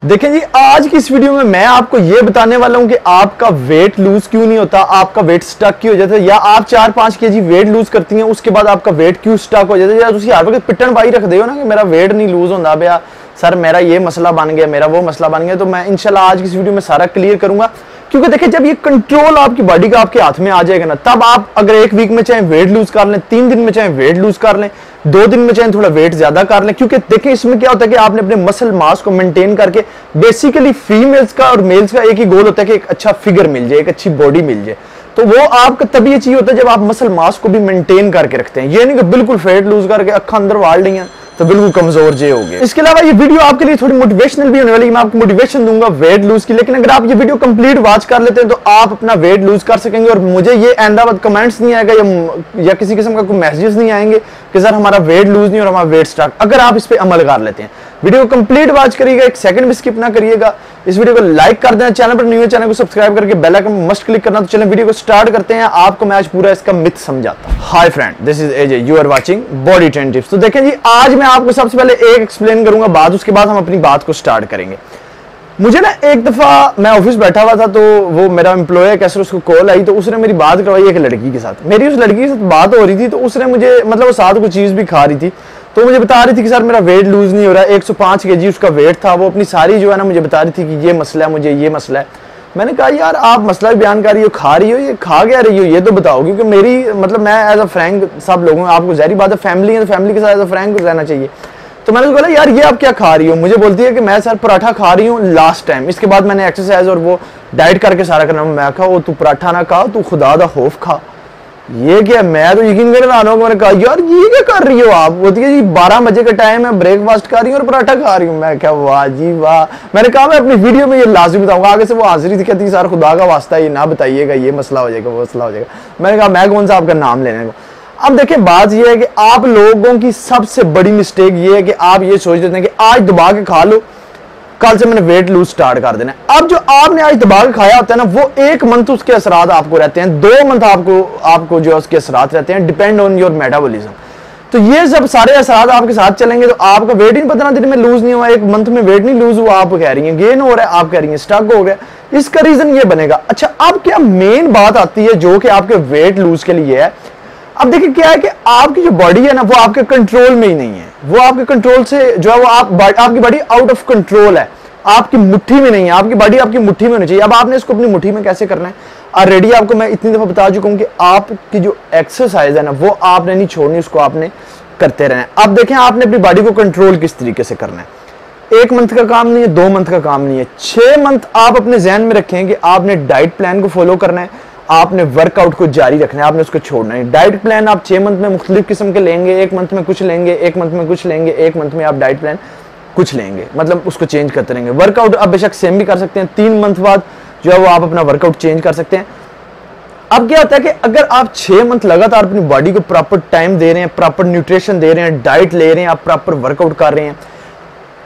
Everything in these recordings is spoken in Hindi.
देखें जी, आज की इस वीडियो में मैं आपको यह बताने वाला हूं कि आपका वेट लूज क्यों नहीं होता, आपका वेट स्टक क्यों हो जाता है, या आप 4-5 केजी वेट लूज करती हैं उसके बाद आपका वेट क्यों स्टक हो जाता है, या तुम हर वक्त पिटन पाई रखते हो ना कि मेरा वेट नहीं लूज होता पाया सर, मेरा ये मसला बन गया, मेरा वो मसला बन गया। तो मैं इंशाल्लाह आज की इस वीडियो में सारा क्लियर करूंगा, क्योंकि देखिए जब ये कंट्रोल आपकी बॉडी का आपके हाथ में आ जाएगा ना, तब आप अगर एक वीक में चाहे वेट लूज कर लें, 3 दिन में चाहे वेट लूज कर लें, 2 दिन में चाहे थोड़ा वेट ज्यादा कर लें, क्योंकि देखिए इसमें क्या होता है कि आपने अपने मसल मास को मेंटेन करके, बेसिकली फीमेल्स का और मेल्स का एक ही गोल होता है कि एक अच्छा फिगर मिल जाए, एक अच्छी बॉडी मिल जाए। तो वो आपका तभी ये चीज होता है जब आप मसल मास को भी मेंटेन करके रखते हैं, ये नहीं कि बिल्कुल फैट लूज करके अखा अंदर वाल रही हैं तो बिल्कुल कमजोर जे हो गए। इसके अलावा ये वीडियो आपके लिए थोड़ी मोटिवेशनल भी होने वाली है, मैं आपको मोटिवेशन दूंगा वेट लूज की। लेकिन अगर आप ये वीडियो कंप्लीट वॉच कर लेते हैं तो आप अपना वेट लूज कर सकेंगे, और मुझे ये एंडाबाद कमेंट्स नहीं आएगा या किसी किस्म का कोई मैसेजेस नहीं आएंगे कि सर हमारा वेट लूज नहीं और हमारा वेट स्टक, अगर आप इस पे अमल कर लेते हैं। वीडियो को कंप्लीट वॉच करिएगा, एक सेकंड भी स्किप ना करिएगा। इस वीडियो को लाइक कर देना, चैनल पर न्यू है चैनल को सब्सक्राइब करके बेल आइकन मस्ट क्लिक करना। तो चलें वीडियो को स्टार्ट करते हैं, आपको मैं आज पूरा इसका मिथ समझाता हूं। Hi friend, this is AJ, you are watching body train tips. तो देखें जी, आज मैं आपको सबसे पहले एक एक्सप्लेन करूंगा बात, उसके बाद हम अपनी बात को स्टार्ट करेंगे। मुझे ना एक दफा मैं ऑफिस बैठा हुआ था, तो वो मेरा एम्प्लॉय है कैसे, उसको कॉल आई, तो उसने मेरी बात करवाई एक लड़की के साथ। मेरी उस लड़की के साथ बात हो रही थी, तो उसने मुझे मतलब वो साथ कोई चीज भी खा रही थी, तो मुझे बता रही थी कि सर मेरा वेट लूज नहीं हो रहा है। 105 केजी उसका वेट था। वो अपनी सारी जो है ना मुझे बता रही थी कि ये मसला है, मुझे ये मसला है। मैंने कहा यार आप मसला भी बयान कर रही हो, खा रही हो, ये खा क्या रही हो ये तो बताओ, क्योंकि मेरी मतलब मैं एज अ फ्रैंक सब लोगों, आपको ज़ाहिर बात है फैमिली है, फैमिली के साथ एज अ फ्रैंक रहना चाहिए। तो मैंने बोला यार ये आप क्या खा रही हो। मुझे बोलती है कि मैं सर पराठा खा रही हूँ लास्ट टाइम, इसके बाद मैंने एक्सरसाइज और वो डाइट करके सारा करना। मैं कहा वो तू पराठा ना खा, तू खुदा दा खौफ खा। ये क्या, मैं तो यकीन करने वाला हूँ। मैंने कहा यार ये क्या कर रही हो आप। बोलती है जी 12 बजे का टाइम है, ब्रेकफास्ट खा रही हूँ और पराठा खा रही हूँ। मैं क्या, वाह जी वाह। मैंने कहा मैं अपनी वीडियो में ये लाजमी बताऊंगा। आगे से वो हाजिरी थी, कहती सर खुदा का वास्ता ये ना बताइएगा, ये मसला हो जाएगा, वो मसला हो जाएगा। मैंने कहा मैं कौन सा आपका नाम लेने को। अब देखिए बात यह है कि आप लोगों की सबसे बड़ी मिस्टेक ये है कि आप ये सोच देते हैं कि आज दबा के खा लो, कल से मैंने वेट लूज स्टार्ट कर देना है। अब जो आपने आज दबा के खाया होता है ना, वो 1 मंथ उसके असरात आपको रहते हैं, 2 मंथ आपको जो उसके असरात रहते हैं, डिपेंड ऑन योर मेटाबॉलिज्म। तो ये सब सारे असरात आपके साथ चलेंगे तो आपका वेट ही 15 दिन में लूज नहीं हुआ, 1 मंथ में वेट नहीं लूज हुआ, आप कह रही हैं गेन हो रहा है, आप कह रही हैं स्टक हो गया। इसका रीजन ये बनेगा। अच्छा, अब क्या मेन बात आती है जो कि आपके वेट लूज के लिए है। अब देखिए क्या है कि आपकी जो बॉडी है ना वो आपके कंट्रोल में ही नहीं है, वो आपके कंट्रोल से जो है वो आपकी बॉडी आउट ऑफ कंट्रोल है, आपकी मुट्ठी में नहीं है। आपकी बॉडी आपकी मुट्ठी में होनी चाहिए। अब आपने इसको अपनी मुट्ठी में कैसे करना है, ऑलरेडी आपको मैं इतनी दफा बता चुका हूं कि आपकी जो एक्सरसाइज है ना वो आपने नहीं छोड़नी, उसको आपने करते रहना है। अब देखें आपने अपनी बॉडी को कंट्रोल किस तरीके से करना है। 1 मंथ का काम नहीं है, 2 मंथ का काम नहीं है, 6 मंथ आप अपने जहन में रखें कि आपने डाइट प्लान को फॉलो करना है, आपने वर्कआउट को जारी रखना है, आपने उसको छोड़ना है। डाइट प्लान आप 6 मंथ में मुख्तलिफ किस्म के लेंगे, 1 मंथ में कुछ लेंगे, 1 मंथ में कुछ लेंगे, 1 मंथ में आप डाइट प्लान कुछ लेंगे, मतलब उसको चेंज करते रहेंगे। वर्कआउट आप बेशक सेम भी कर सकते हैं, 3 मंथ बाद जो है वो आप अपना वर्कआउट चेंज कर सकते हैं। अब क्या होता है कि अगर आप 6 मंथ लगातार अपनी बॉडी को प्रॉपर टाइम दे रहे हैं, प्रॉपर न्यूट्रिशन दे रहे हैं, डाइट ले रहे हैं, आप प्रॉपर वर्कआउट कर रहे हैं,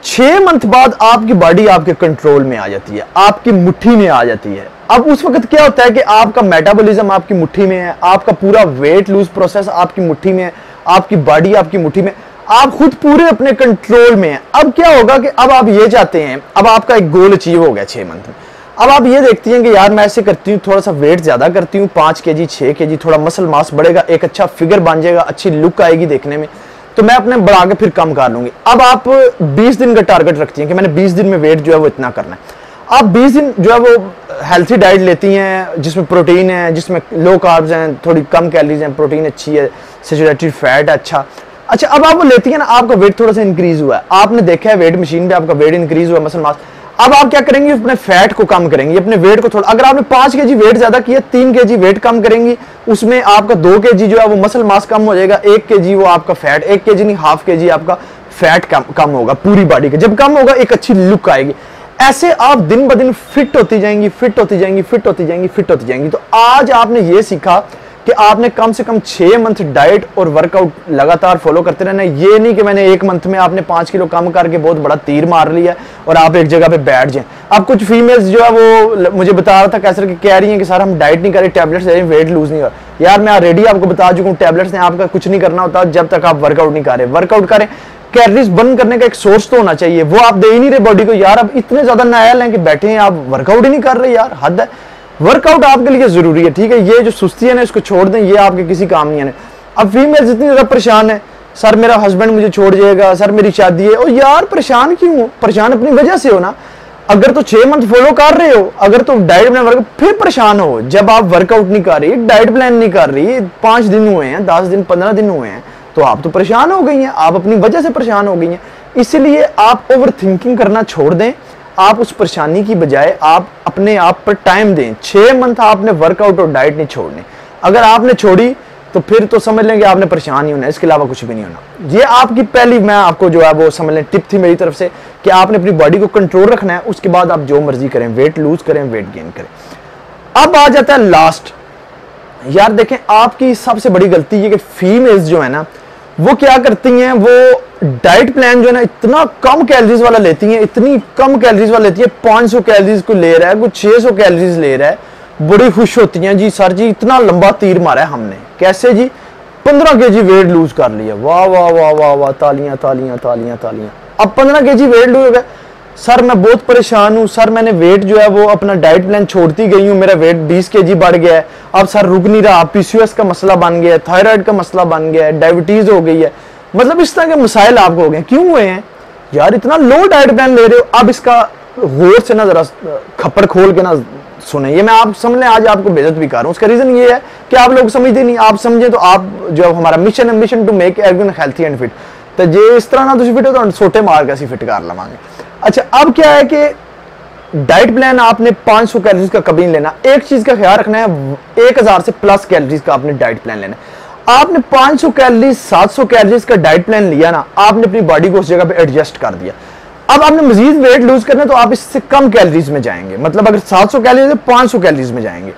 6 मंथ बाद आपकी बॉडी आपके कंट्रोल में आ जाती है, आपकी मुट्ठी में आ जाती है। अब उस वक्त क्या होता है कि आपका मेटाबॉलिज्म आपकी मुट्ठी में है, आपका पूरा वेट लूज प्रोसेस आपकी मुट्ठी में है, आपकी बॉडी आपकी मुट्ठी में, आप खुद पूरे अपने कंट्रोल में हैं। अब क्या होगा कि अब आप ये चाहते हैं, अब आपका एक गोल अचीव हो गया 6 मंथ में। अब आप ये देखती हैं कि यार मैं ऐसे करती हूँ, थोड़ा सा वेट ज्यादा करती हूँ, 5 केजी 6 केजी, थोड़ा मसल मास बढ़ेगा, एक अच्छा फिगर बन जाएगा, अच्छी लुक आएगी देखने में, तो मैं अपने बढ़ा के फिर कम कर लूंगी। अब आप 20 दिन का टारगेट रखती हैं कि मैंने 20 दिन में वेट जो है वो इतना करना है। आप 20 दिन जो है वो हेल्थी डाइट लेती हैं, जिसमें प्रोटीन है, जिसमें लो कार्ब्स हैं, थोड़ी कम कैलोरीज हैं, प्रोटीन अच्छी है, सैचुरेटेड फैट है अच्छा। अब आप वो लेती हैं ना, आपका वेट थोड़ा सा इंक्रीज हुआ है, आपने देखा है वेट मशीन पे आपका वेट इंक्रीज हुआ है, मसल मास। अब आप क्या करेंगे, अपने फैट को कम करेंगे, अपने वेट को थोड़ा, अगर आपने 5 केजी वेट ज्यादा किया, 3 केजी वेट कम करेंगी, उसमें आपका 2 केजी जो है वो मसल मास कम हो जाएगा, 1 केजी वो आपका फैट, 1 केजी नहीं हाफ केजी आपका फैट कम होगा पूरी बॉडी का। जब कम होगा एक अच्छी लुक आएगी। ऐसे आप दिन ब दिन फिट होती जाएंगी, फिट होती जाएंगी, फिट होती जाएंगी, फिट होती जाएंगी। तो आज आपने ये सीखा कि आपने कम से कम 6 मंथ डाइट और वर्कआउट लगातार फॉलो करते रहना है। ये नहीं कि मैंने 1 मंथ में आपने 5 किलो कम करके बहुत बड़ा तीर मार लिया और आप एक जगह पे बैठ जाएं। अब कुछ फीमेल्स जो है वो मुझे बता रहा था कैसे कि कह रही हैं कि सर हम डाइट नहीं करें, टैबलेट्स ले रहे हैं, वेट लूज नहीं हो रहा। यार मैं ऑलरेडी आपको बता चुका हूँ, टैबलेट्स ने आपका कुछ नहीं करना होता जब तक आप वर्कआउट नहीं कर रहे। वर्कआउट करें, कैलोरीज बर्न करने का एक सोर्स तो होना चाहिए, वो आप दे ही नहीं रहे बॉडी को। यार अब इतने ज्यादा नायल हैं कि बैठे हैं, आप वर्कआउट ही नहीं कर रहे, यार हद है। वर्कआउट आपके लिए जरूरी है, ठीक है, ये जो सुस्ती है ना इसको छोड़ दें, ये आपके किसी काम नहीं है। अब फीमेल इतनी ज्यादा परेशान है, सर मेरा हस्बैंड मुझे छोड़ जाएगा, सर मेरी शादी है। और यार परेशान क्यों हो? परेशान अपनी वजह से हो ना। अगर तो 6 मंथ फॉलो कर रहे हो, अगर तो डाइट प्लान वर्क, फिर परेशान हो जब आप वर्कआउट नहीं कर रही, डाइट प्लान नहीं कर रही, 5 दिन हुए हैं, 10 दिन 15 दिन हुए हैं, तो आप तो परेशान हो गई हैं, आप अपनी वजह से परेशान हो गई हैं। इसलिए आप ओवर थिंकिंग करना छोड़ दें, आप उस परेशानी की बजाय आप अपने आप पर टाइम दें। 6 मंथ आपने वर्कआउट और डाइट नहीं छोड़नी। अगर आपने छोड़ी तो फिर तो समझ लेंगे आपने परेशान ही होना, इसके अलावा कुछ भी नहीं होना। ये आपकी पहली, मैं आपको जो है वो समझ लें टिप थी मेरी तरफ से कि आपने अपनी बॉडी को कंट्रोल रखना है। उसके बाद आप जो मर्जी करें, वेट लूज करें, वेट गेन करें। अब आ जाता है लास्ट। यार देखें, आपकी सबसे बड़ी गलती ये कि फीमेल्स जो है ना वो क्या करती हैं, वो डाइट प्लान जो है ना इतना कम कैलोरीज वाला लेती हैं, इतनी कम कैलोरीज वाला लेती है, 500 कैलोरीज को ले रहा है, कुछ 600 कैलोरीज ले रहा है, बड़ी खुश होती हैं जी, सर जी इतना लंबा तीर मारा है हमने। कैसे जी? 15 kg वेट लूज कर लिया। वाह वाह वाह वाह वाह, तालियां तालियां तालियां तालियां। अब 15 kg वेट लूज हो गया। सर मैं बहुत परेशान हूँ सर, मैंने वेट जो है वो अपना डाइट प्लान छोड़ती गई हूँ, मेरा वेट 20 kg बढ़ गया है, अब सर रुक नहीं रहा, पीसीओएस का मसला बन गया है, थायराइड का मसला बन गया है, डायबिटीज हो गई है। मतलब इस तरह के मसाइल आपको हो गए। क्यों हुए हैं? यार इतना लो डाइट प्लान ले रहे हो। अब इसका गौर से ना जरा खप्पर खोल के ना सुने, ये मैं आप समझ लें आज आपको बेइज्जत भी कर रहा हूं। उसका रीजन ये है कि आप लोग समझते नहीं। आप समझे तो आप जो हमारा मिशन है, mission to make everyone healthy and fit, तो जे इस तरह ना तुम फिट हो तो सोटे मार के फिट कर लवांगे। अच्छा, अब क्या है कि डाइट प्लान आपने 500 कैलोरीज का कभी नहीं लेना। एक चीज का ख्याल रखना है, 1000 से प्लस कैलोरीज का आपने डाइट प्लान लेना है। आपने 500 कैलोरीज 700 कैलोरीज का डाइट प्लान लिया ना, आपने अपनी बॉडी को उस जगह पे एडजस्ट कर दिया। अब आपने मजीद वेट लूज करना है तो आप इससे कम कैलोरीज में जाएंगे। मतलब अगर 700 कैलोरीज है 500 कैलोरीज में जाएंगे,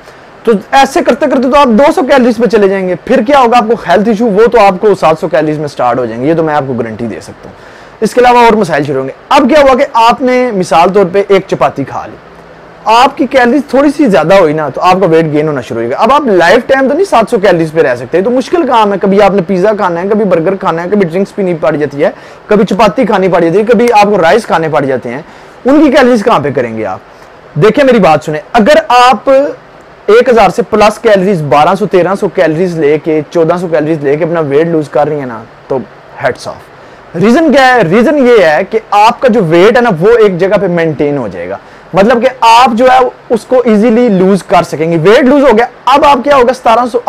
तो ऐसे करते करते तो आप 200 कैलोरीज पे चले जाएंगे। फिर क्या होगा? आपको हेल्थ इशू वो तो आपको 700 कैलोरीज में स्टार्ट हो जाएंगे, ये तो मैं आपको गारंटी दे सकता हूँ। इसके अलावा और मसाइल शुरू होंगे। अब क्या हुआ कि आपने मिसाल तौर पे एक चपाती खा ली, आपकी कैलोरीज थोड़ी सी ज्यादा हुई ना, तो आपका वेट गेन होना शुरू होगा। अब आप लाइफ टाइम तो नहीं 700 कैलोरीज पे रह सकते, तो मुश्किल काम है। कभी आपने पिज्जा खाना है, कभी बर्गर खाना है, कभी ड्रिंक्स पीनी पड़ जाती है, कभी चपाती खानी पड़ जाती है, कभी आपको राइस खाने पड़ जाते हैं। उनकी कैलोरीज कहाँ पे करेंगे आप? देखिए मेरी बात सुने, अगर आप 1000 से प्लस कैलोरीज 1200 1300 कैलोरीज लेके 1400 कैलोरीज लेके अपना वेट लूज कर रही है ना, तो हेड्स ऑफ। रीजन क्या है? रीजन ये है कि आपका जो वेट है ना वो एक जगह पे मेंटेन हो जाएगा। मतलब कि आप जो है उसको इजीली लूज कर सकेंगे। वेट लूज हो गया, अब आप क्या होगा 1300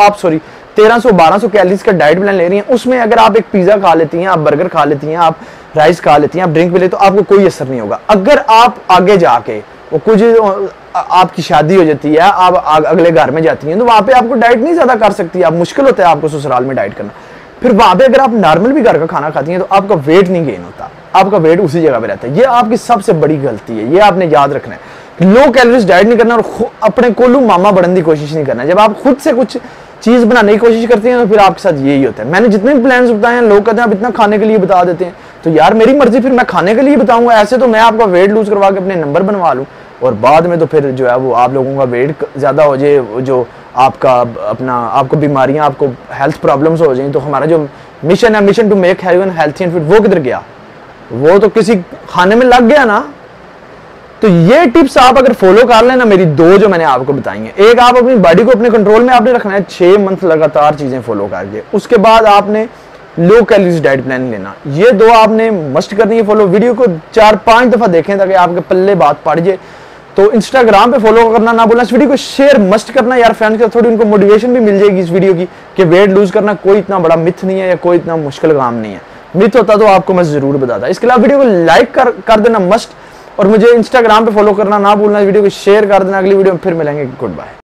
1200 कैलोरीज का डाइट प्लान ले रही हैं, उसमें अगर आप एक पिज्जा खा लेती हैं, आप बर्गर खा लेती हैं, आप राइस खा लेती हैं, आप ड्रिंक भी लेते, तो आपको कोई असर नहीं होगा। अगर आप आगे जाके वो कुछ आपकी शादी हो जाती है, आप अगले घर में जाती हैं, तो वहां पे आपको डाइट नहीं ज्यादा कर सकती, आप मुश्किल होता है आपको ससुराल में डाइट करना। फिर वहां पे अगर आप नॉर्मल भी घर का खाना खाती हैं तो आपका वेट नहीं गेन होता, आपका वेट उसी जगह पे रहता है। ये आपकी सबसे बड़ी गलती है, ये आपने याद रखना है। लो कैलोरीज डाइट नहीं करना और अपने कोल्लू मामा बढ़ने की कोशिश नहीं करना। जब आप खुद से कुछ चीज बनाने की कोशिश करते हैं तो फिर आपके साथ यही होता है। मैंने जितने भी प्लान्स बताए हैं, लोग कहते हैं आप इतना खाने के लिए बता देते हैं, तो यार मेरी मर्जी, फिर मैं खाने के लिए बताऊंगा। ऐसे तो मैं आपका वेट लूज करवा के अपने नंबर बनवा लूँ और बाद में तो फिर जो है वो आप लोगों का वेट ज्यादा हो जाए, जो आपका अपना आपको बीमारियां, आपको हेल्थ प्रॉब्लम्स हो जाए, तो हमारा जो मिशन है, mission to make everyone healthy and fit, वो किधर गया? वो तो किसी खाने में लग गया ना। तो ये टिप्स आप अगर फॉलो कर लेना, मेरी दो जो मैंने आपको बताई हैं, एक आप अपनी बॉडी को अपने कंट्रोल में आपने रखना है 6 मंथ लगातार चीजें फॉलो करके, उसके बाद आपने लो कैलोरीज डाइट प्लान लेना। ये दो आपने मस्ट करनी है फॉलो। वीडियो को 4-5 दफा देखें ताकि आपके पल्ले बात पड़ जाए। तो इंस्टाग्राम पे फॉलो करना ना बोलना, इस वीडियो को शेयर मस्ट करना यार फ्रेंड्स के, थोड़ी उनको मोटिवेशन भी मिल जाएगी इस वीडियो की कि वेट लूज करना कोई इतना बड़ा मिथ नहीं है या कोई इतना मुश्किल काम नहीं है। मिथ होता तो आपको मैं जरूर बताता। इसके अलावा वीडियो को लाइक कर देना मस्ट, और मुझे इंस्टाग्राम पे फॉलो करना ना भूलना, वीडियो को शेयर कर देना। अगली वीडियो में फिर मिलेंगे। Good bye.